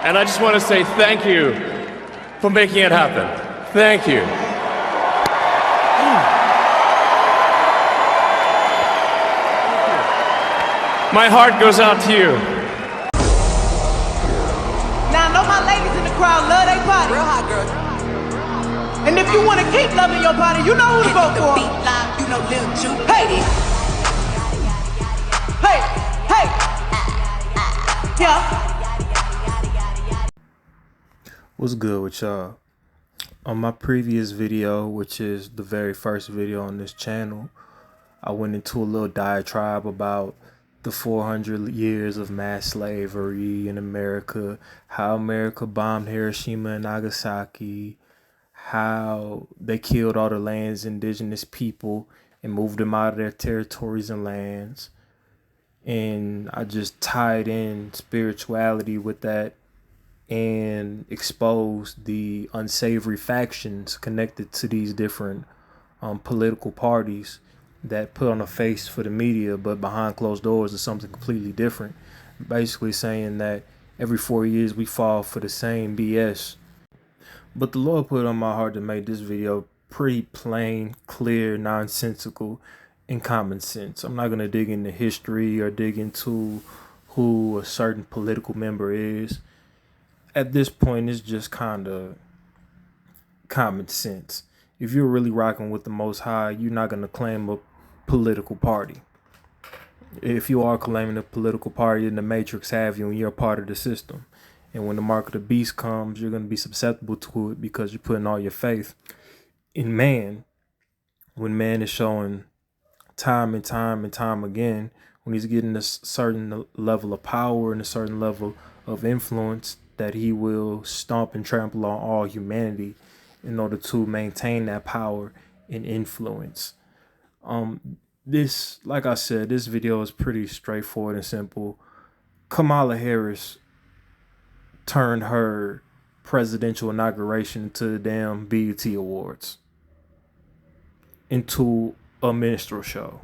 And I just want to say thank you for making it happen. Thank you. My heart goes out to you. Now I know my ladies in the crowd love their body. Real hot girl. And if you want to keep loving your body, you know who to vote for. Beat line, you know Lil Ju. Hey. Hey. Hey. Yeah. What's good with y'all? On my previous video, which is the very first video on this channel, I went into a little diatribe about the 400 years of mass slavery in America, how America bombed Hiroshima and Nagasaki, how they killed all the land's indigenous people and moved them out of their territories and lands. And I just tied in spirituality with that and exposed the unsavory factions connected to these different political parties that put on a face for the media, but behind closed doors is something completely different. Basically saying that every 4 years we fall for the same BS. But the Lord put it on my heart to make this video pretty plain, clear, nonsensical, and common sense. I'm not going to dig into history or dig into who a certain political member is. At this point, it's just kind of common sense. If you're really rocking with the Most High, you're not going to claim a political party. If you are claiming a political party, then the Matrix have you and you're a part of the system. And when the mark of the beast comes, you're going to be susceptible to it because you're putting all your faith in man. When man is showing time and time and time again, when he's getting a certain level of power and a certain level of influence, that he will stomp and trample on all humanity in order to maintain that power and influence. This, like I said, this video is pretty straightforward and simple. Kamala Harris turned her presidential inauguration into the damn BET Awards, into a minstrel show,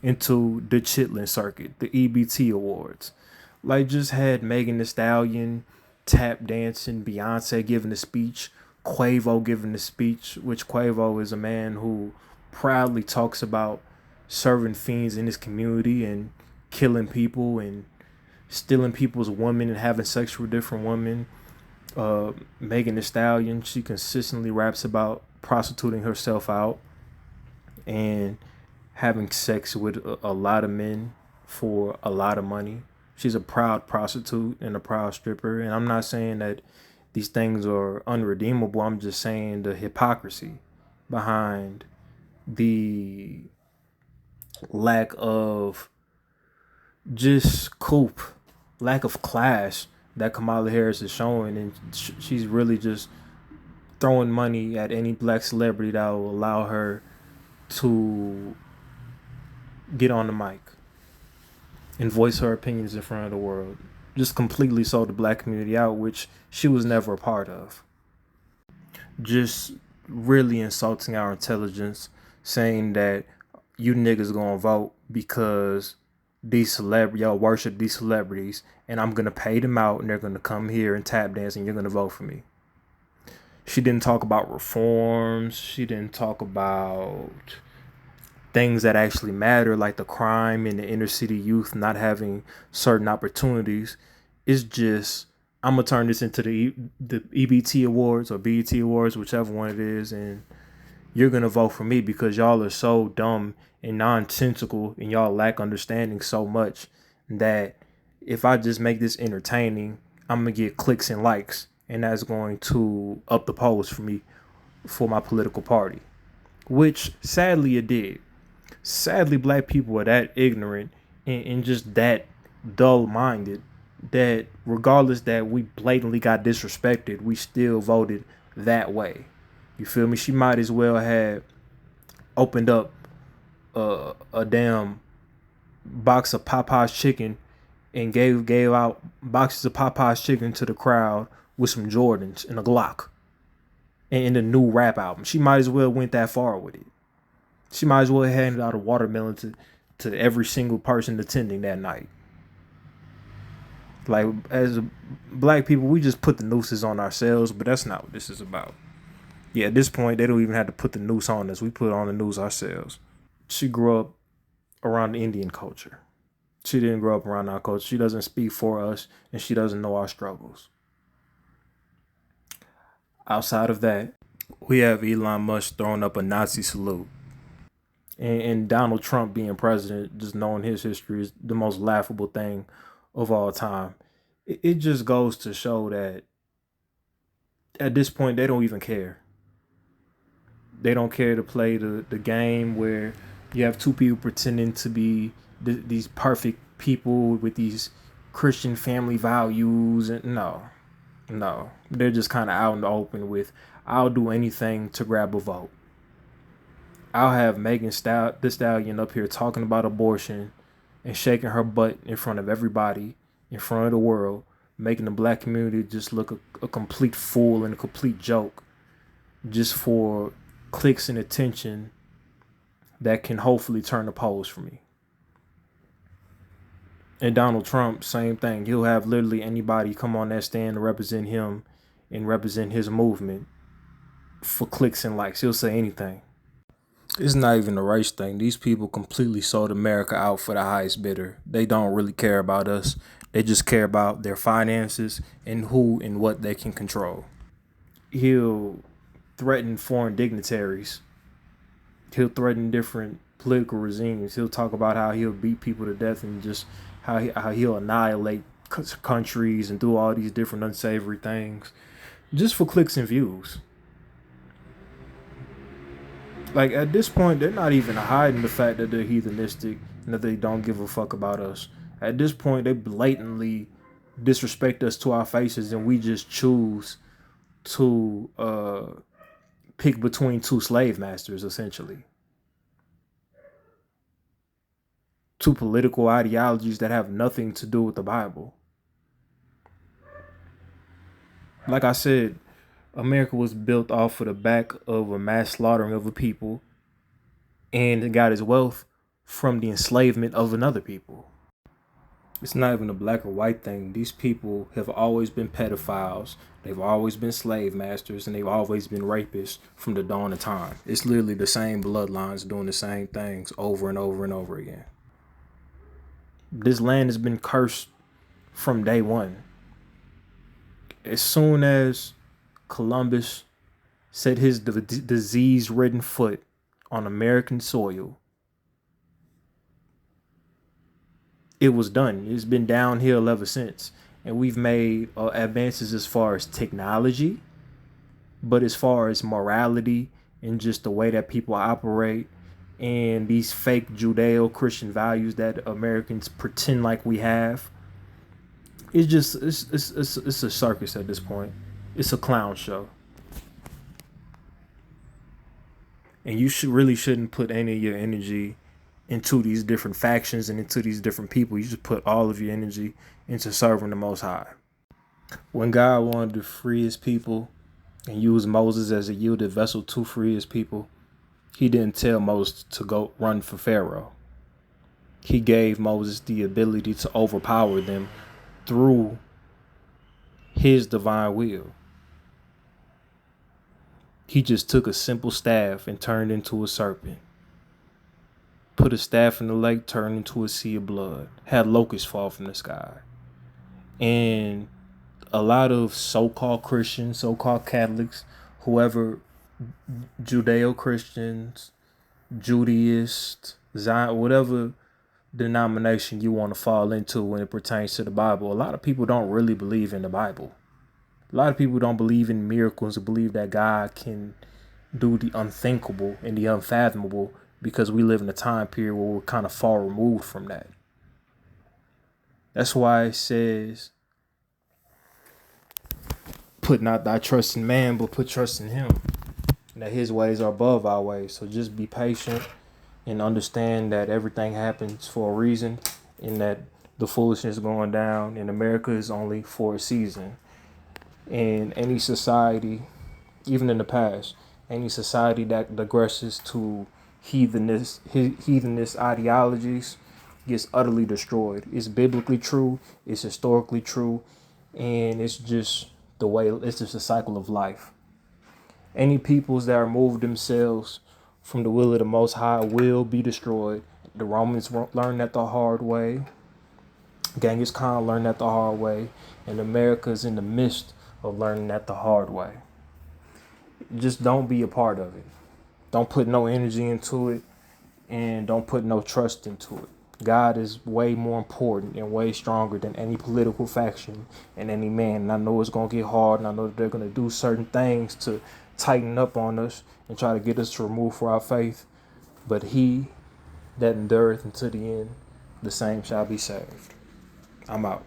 into the Chitlin Circuit, the EBT Awards. Like, just had Megan Thee Stallion tap dancing, Beyonce giving a speech, Quavo giving a speech, which Quavo is a man who proudly talks about serving fiends in his community and killing people and stealing people's women and having sex with different women. Megan Thee Stallion, she consistently raps about prostituting herself out and having sex with a lot of men for a lot of money. She's a proud prostitute and a proud stripper. And I'm not saying that these things are unredeemable. I'm just saying the hypocrisy behind the lack of just lack of class that Kamala Harris is showing. And she's really just throwing money at any black celebrity that will allow her to get on the mic and voice her opinions in front of the world. Just completely sold the black community out, which she was never a part of. Just really insulting our intelligence, saying that you niggas gonna vote because y'all worship these celebrities, and I'm gonna pay them out and they're gonna come here and tap dance and you're gonna vote for me. She didn't talk about reforms. She didn't talk about things that actually matter, like the crime and the inner city youth not having certain opportunities. It's just, I'm gonna turn this into the EBT Awards or BET Awards, whichever one it is, and you're gonna vote for me because y'all are so dumb and nonsensical and y'all lack understanding so much that if I just make this entertaining, I'm gonna get clicks and likes, and that's going to up the polls for me, for my political party, which sadly it did. Sadly, black people are that ignorant and just that dull-minded that regardless that we blatantly got disrespected, we still voted that way. You feel me? She might as well have opened up a damn box of Popeye's chicken and gave out boxes of Popeye's chicken to the crowd with some Jordans and a Glock and a new rap album. She might as well went that far with it. She might as well have handed out a watermelon to every single person attending that night. Like, as black people, we just put the nooses on ourselves, but that's not what this is about. Yeah, at this point, they don't even have to put the noose on us. We put on the noose ourselves. She grew up around the Indian culture. She didn't grow up around our culture. She doesn't speak for us, and she doesn't know our struggles. Outside of that, we have Elon Musk throwing up a Nazi salute. And Donald Trump being president, just knowing his history, is the most laughable thing of all time. It just goes to show that at this point, they don't even care. They don't care to play the game where you have two people pretending to be these perfect people with these Christian family values. And no. They're just kind of out in the open with, I'll do anything to grab a vote. I'll have Megan Thee Stallion up here talking about abortion and shaking her butt in front of everybody, in front of the world, making the black community just look a complete fool and a complete joke, just for clicks and attention that can hopefully turn the polls for me. And Donald Trump, same thing. He'll have literally anybody come on that stand to represent him and represent his movement for clicks and likes. He'll say anything. It's not even a race thing. These people completely sold America out for the highest bidder. They don't really care about us. They just care about their finances and who and what they can control. He'll threaten foreign dignitaries. He'll threaten different political regimes. He'll talk about how he'll beat people to death and just how he'll annihilate countries and do all these different unsavory things just for clicks and views. Like, at this point, they're not even hiding the fact that they're heathenistic and that they don't give a fuck about us. At this point, they blatantly disrespect us to our faces, and we just choose to pick between two slave masters, essentially. Two political ideologies that have nothing to do with the Bible. Like I said, America was built off of the back of a mass slaughtering of a people, and it got its wealth from the enslavement of another people. It's not even a black or white thing. These people have always been pedophiles. They've always been slave masters, and they've always been rapists from the dawn of time. It's literally the same bloodlines doing the same things over and over and over again. This land has been cursed from day one. As soon as Columbus set his disease-ridden foot on American soil, it was done. It's been downhill ever since. And we've made advances as far as technology, but as far as morality and just the way that people operate and these fake Judeo-Christian values that Americans pretend like we have, it's a circus at this point. It's a clown show. And you shouldn't put any of your energy into these different factions and into these different people. You just put all of your energy into serving the Most High. When God wanted to free his people and use Moses as a yielded vessel to free his people, he didn't tell Moses to go run for Pharaoh. He gave Moses the ability to overpower them through his divine will. He just took a simple staff and turned into a serpent. Put a staff in the lake, turned into a sea of blood. Had locusts fall from the sky. And a lot of so-called Christians, so-called Catholics, whoever, Judeo-Christians, Judaists, Zion, whatever denomination you want to fall into when it pertains to the Bible, a lot of people don't really believe in the Bible. A lot of people don't believe in miracles or believe that God can do the unthinkable and the unfathomable, because we live in a time period where we're kind of far removed from that. That's why it says, put not thy trust in man, but put trust in him. And that his ways are above our ways. So just be patient and understand that everything happens for a reason, and that the foolishness going down in America is only for a season. And any society, even in the past, any society that digresses to heathenist ideologies gets utterly destroyed. It's biblically true, it's historically true, and it's just it's just a cycle of life. Any peoples that remove themselves from the will of the Most High will be destroyed. The Romans learned that the hard way. Genghis Khan learned that the hard way. And America's in the midst of learning that the hard way. Just don't be a part of it. Don't put no energy into it. And don't put no trust into it. God is way more important and way stronger than any political faction and any man. And I know it's going to get hard, and I know that they're going to do certain things to tighten up on us and try to get us to remove for our faith. But he that endureth unto the end, the same shall be saved. I'm out.